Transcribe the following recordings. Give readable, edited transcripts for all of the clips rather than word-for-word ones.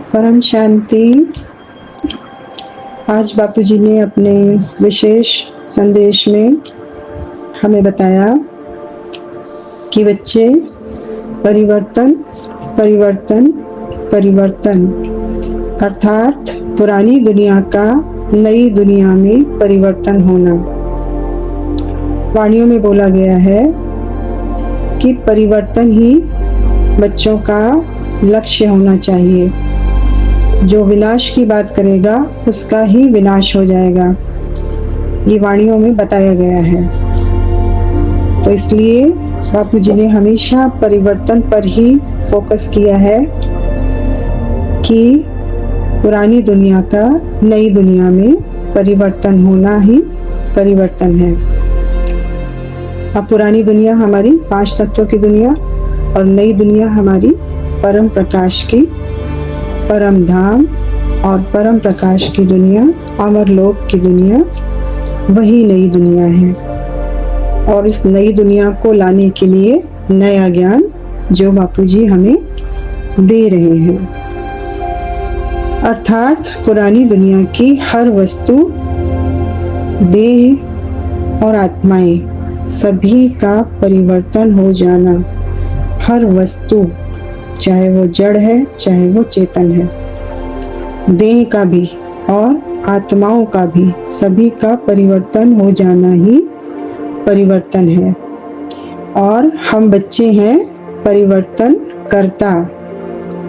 परम शांति। आज बापूजी ने अपने विशेष संदेश में हमें बताया कि बच्चे परिवर्तन परिवर्तन परिवर्तन अर्थात पुरानी दुनिया का नई दुनिया में परिवर्तन होना। वाणियों में बोला गया है कि परिवर्तन ही बच्चों का लक्ष्य होना चाहिए। जो विनाश की बात करेगा उसका ही विनाश हो जाएगा, ये वाणियों में बताया गया है। तो इसलिए बापूजी ने हमेशा परिवर्तन पर ही फोकस किया है कि पुरानी दुनिया का नई दुनिया में परिवर्तन होना ही परिवर्तन है। अब पुरानी दुनिया हमारी 5 तत्वों की दुनिया और नई दुनिया हमारी परम प्रकाश की, परम धाम और परम प्रकाश की दुनिया, अमर लोक की दुनिया, वही नई दुनिया है। और इस नई दुनिया को लाने के लिए नया ज्ञान जो बापूजी हमें दे रहे हैं, अर्थात पुरानी दुनिया की हर वस्तु, देह और आत्माएं सभी का परिवर्तन हो जाना। हर वस्तु, चाहे वो जड़ है चाहे वो चेतन है, देह का भी और आत्माओं का भी, सभी का परिवर्तन हो जाना ही परिवर्तन है। और हम बच्चे हैं परिवर्तन करता,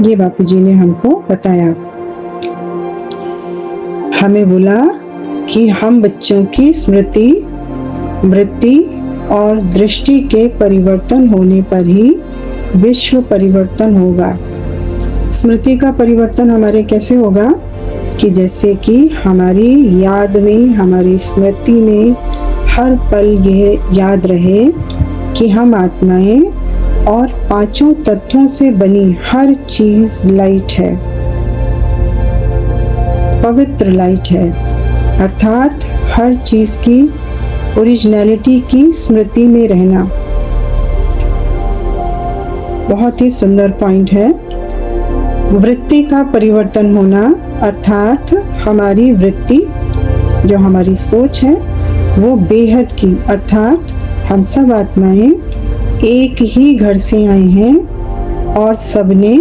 ये बापूजी ने हमको बताया। हमें बोला कि हम बच्चों की स्मृति, वृत्ति और दृष्टि के परिवर्तन होने पर ही विश्व परिवर्तन होगा। स्मृति का परिवर्तन हमारे कैसे होगा कि जैसे कि हमारी याद में, हमारी स्मृति में हर पल यह याद रहे कि हम आत्माएं और 5 तत्वों से बनी हर चीज लाइट है, पवित्र लाइट है। अर्थात हर चीज की ओरिजिनलिटी की स्मृति में रहना। बहुत ही सुंदर पॉइंट है। वृत्ति का परिवर्तन होना, अर्थात हमारी वृत्ति, जो हमारी सोच है, वो बेहद की, अर्थात हम सब आत्माएं एक ही घर से आए हैं और सबने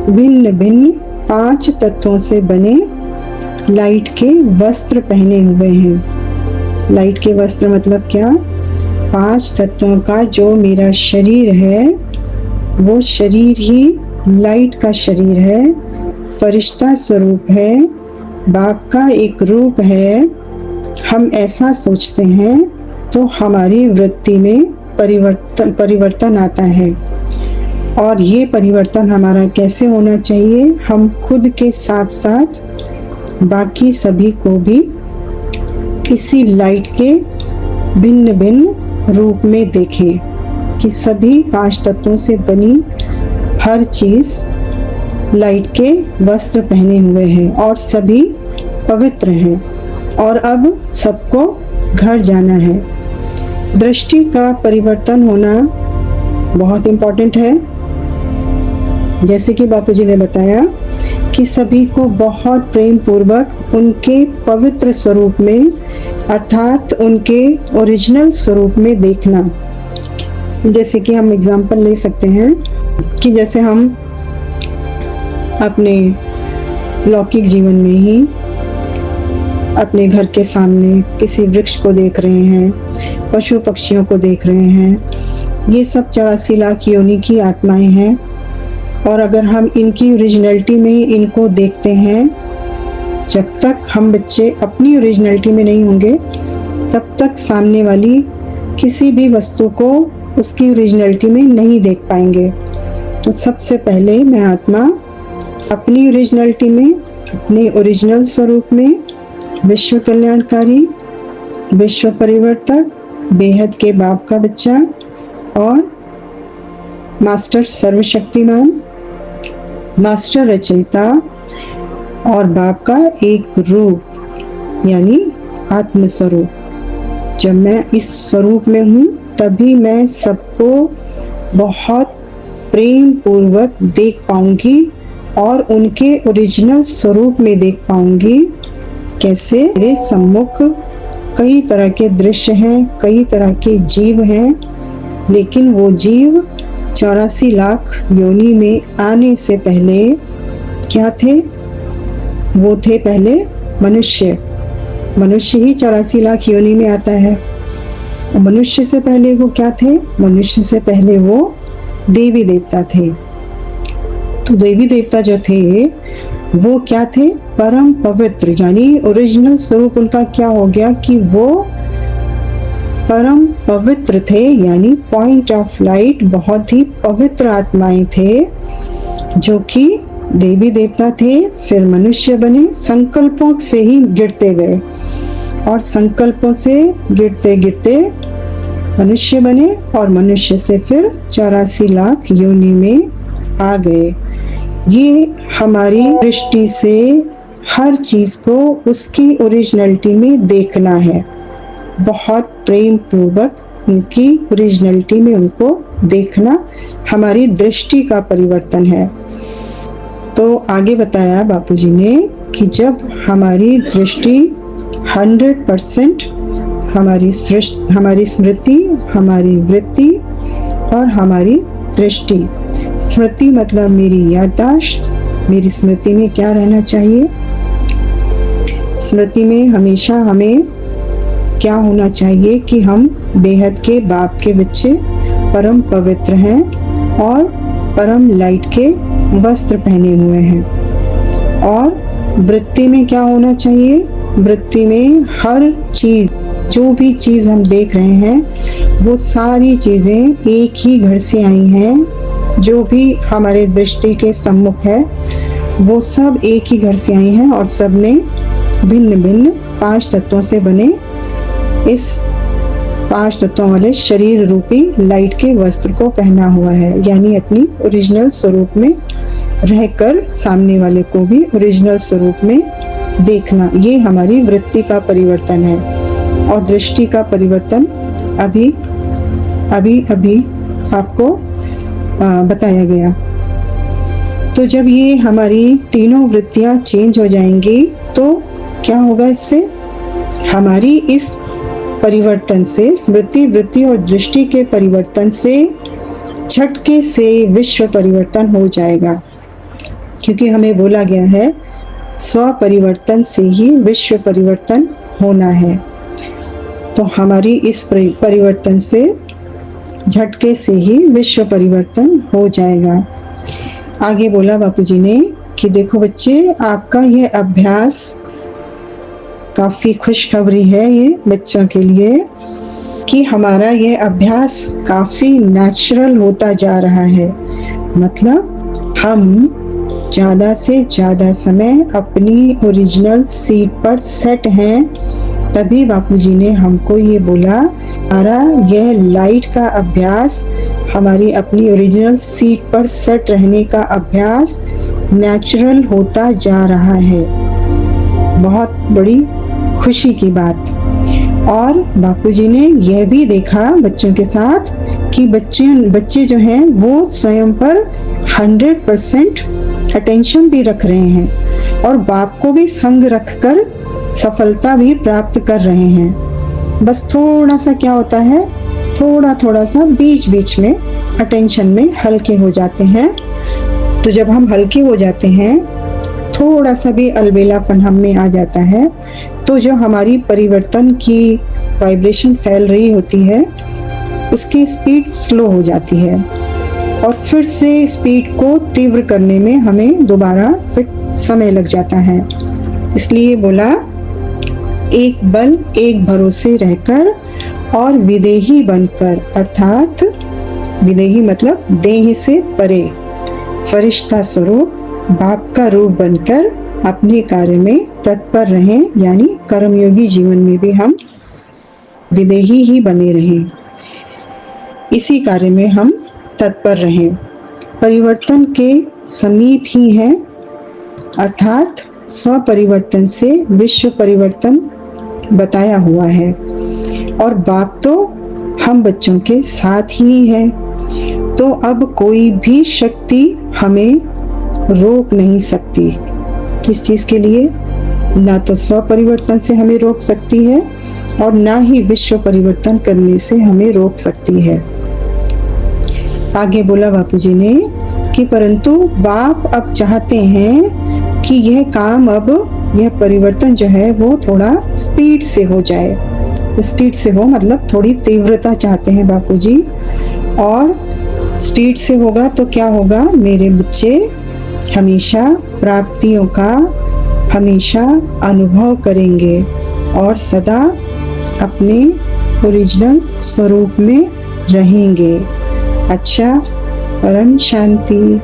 भिन्न भिन्न 5 तत्वों से बने लाइट के वस्त्र पहने हुए हैं। लाइट के वस्त्र मतलब क्या? 5 तत्वों का जो मेरा शरीर है वो शरीर ही लाइट का शरीर है, फरिश्ता स्वरूप है, बाप का एक रूप है। हम ऐसा सोचते हैं तो हमारी वृत्ति में परिवर्तन आता है। और ये परिवर्तन हमारा कैसे होना चाहिए? हम खुद के साथ साथ बाकी सभी को भी इसी लाइट के भिन्न भिन्न रूप में देखें कि सभी 5 तत्वों से बनी हर चीज लाइट के वस्त्र पहने हुए हैं और सभी पवित्र हैं। और अब सबको घर जाना है। दृष्टि का परिवर्तन होना बहुत इम्पोर्टेंट है। जैसे कि बापूजी ने बताया कि सभी को बहुत प्रेम पूर्वक उनके पवित्र स्वरूप में, अर्थात उनके ओरिजिनल स्वरूप में देखना। जैसे कि हम एग्जाम्पल ले सकते हैं कि जैसे हम अपने लौकिक जीवन में ही अपने घर के सामने किसी वृक्ष को देख रहे हैं, पशु पक्षियों को देख रहे हैं, ये सब 84 लाख योनि की आत्माएं हैं। और अगर हम इनकी ओरिजिनलिटी में इनको देखते हैं, जब तक हम बच्चे अपनी ओरिजिनलिटी में नहीं होंगे तब तक सामने वाली किसी भी वस्तु को उसकी ओरिजिनलिटी में नहीं देख पाएंगे। तो सबसे पहले मैं आत्मा अपनी ओरिजिनलिटी में, अपने ओरिजिनल स्वरूप में विश्व कल्याणकारी, विश्व परिवर्तक, बेहद के बाप का बच्चा और मास्टर सर्वशक्तिमान, मास्टर रचयिता और बाप का एक रूप यानी आत्म स्वरूप। जब मैं इस स्वरूप में हूँ तभी मैं सबको बहुत प्रेम पूर्वक देख पाऊंगी और उनके ओरिजिनल स्वरूप में देख पाऊंगी। कैसे? मेरे सम्मुख कई तरह के दृश्य हैं, कई तरह के जीव हैं, लेकिन वो जीव 84 लाख योनि में आने से पहले क्या थे? वो थे पहले मनुष्य। मनुष्य ही 84 लाख योनि में आता है। और मनुष्य से पहले वो क्या थे? मनुष्य से पहले वो देवी देवता थे। तो देवी देवता जो थे वो क्या थे? परम पवित्र, यानी ओरिजिनल स्वरूप उनका क्या हो गया कि वो परम पवित्र थे, यानी पॉइंट ऑफ लाइट, बहुत ही पवित्र आत्माएं थे जो कि देवी देवता थे, फिर मनुष्य बने, संकल्पों से ही गिरते गए और संकल्पों से गिरते गिरते मनुष्य बने और मनुष्य से फिर 84 लाख योनि में आ गए। ये हमारी दृष्टि से हर चीज को उसकी ओरिजिनलिटी में देखना है, बहुत प्रेम पूर्वक उनकी ओरिजिनलिटी में उनको देखना हमारी दृष्टि का परिवर्तन है। तो आगे बताया बापूजी ने कि जब हमारी दृष्टि 100% हमारी स्मृति, हमारी वृत्ति और हमारी दृष्टि, स्मृति मतलब मेरी याददाश्त, मेरी स्मृति में क्या रहना चाहिए? स्मृति में हमेशा हमें क्या होना चाहिए कि हम बेहद के बाप के बच्चे, परम पवित्र हैं और परम लाइट के वस्त्र पहने हुए हैं। और वृत्ति में क्या होना चाहिए? वृत्ति में हर चीज, जो भी चीज हम देख रहे हैं वो सारी चीजें एक ही घर से आई हैं। जो भी हमारे दृष्टि के सम्मुख है वो सब एक ही घर से आई हैं और सब ने भिन्न भिन्न 5 तत्वों से बने इस 5 तत्वों वाले शरीर रूपी लाइट के वस्त्र को पहना हुआ है, यानी अपनी ओरिजिनल स्वरूप में रहकर सामने वाले को भी ओरिजिनल स्वरूप में देखना। ये हमारी वृत्ति का परिवर्तन है। और दृष्टि का परिवर्तन अभी आपको बताया गया। तो जब ये हमारी तीनों वृत्तियां चेंज हो जाएंगी तो क्या होगा? इससे हमारी इस परिवर्तन से, स्मृति, वृत्ति और दृष्टि के परिवर्तन से झटके से विश्व परिवर्तन हो जाएगा, क्योंकि हमें बोला गया है स्व परिवर्तन से ही विश्व परिवर्तन होना है। तो हमारी इस परिवर्तन से झटके से ही विश्व परिवर्तन हो जाएगा। आगे बोला बापूजी ने कि देखो बच्चे, आपका यह अभ्यास काफी खुशखबरी है ये बच्चों के लिए कि हमारा ये अभ्यास काफी नेचुरल होता जा रहा है। मतलब हम ज़्यादा से ज़्यादा समय अपनी ओरिजिनल सीट पर सेट हैं। तभी बापूजी ने हमको ये बोला, हमारा यह लाइट का अभ्यास, हमारी अपनी ओरिजिनल सीट पर सेट रहने का अभ्यास नेचुरल होता जा रहा है। बहुत बड़ी खुशी की बात। और बापूजी ने यह भी देखा बच्चों के साथ कि बच्चे जो हैं वो स्वयं पर 100% अटेंशन भी रख रहे हैं और बाप को भी संग रखकर सफलता भी प्राप्त कर रहे हैं। बस थोड़ा सा क्या होता है, थोड़ा सा बीच बीच में अटेंशन में हल्के हो जाते हैं। तो जब हम हल्के हो जाते हैं, थोड़ा सा भी अलबेलापन हम में आ जाता है, तो जो हमारी परिवर्तन की वाइब्रेशन फैल रही होती है उसकी स्पीड स्लो हो जाती है और फिर से स्पीड को तीव्र करने में हमें दोबारा फिर समय लग जाता है। इसलिए बोला, एक बल एक भरोसे रहकर और विदेही बनकर, अर्थात विदेही मतलब देह से परे, फरिश्ता स्वरूप बाप का रूप बनकर अपने कार्य में तत्पर रहें, यानी कर्मयोगी जीवन में भी हम विदेही ही बने रहें, इसी कार्य में हम तत्पर रहें। परिवर्तन के समीप ही हैं, अर्थात स्व परिवर्तन से विश्व परिवर्तन बताया हुआ है और बाप तो हम बच्चों के साथ ही हैं। तो अब कोई भी शक्ति हमें रोक नहीं सकती। किस चीज़ के लिए? ना तो स्व परिवर्तन से हमें रोक सकती है और ना ही विश्व परिवर्तन करने से हमें रोक सकती है। आगे बोला बापूजी ने कि परंतु बाप अब चाहते हैं कि यह काम, अब यह परिवर्तन जो है वो थोड़ा स्पीड से हो जाए। स्पीड से हो मतलब थोड़ी तीव्रता चाहते हैं बापूजी, और स्पीड से होगा तो क्या होगा? मेरे बच्चे हमेशा प्राप्तियों का हमेशा अनुभव करेंगे और सदा अपने ओरिजिनल स्वरूप में रहेंगे। अच्छा, परम शांति।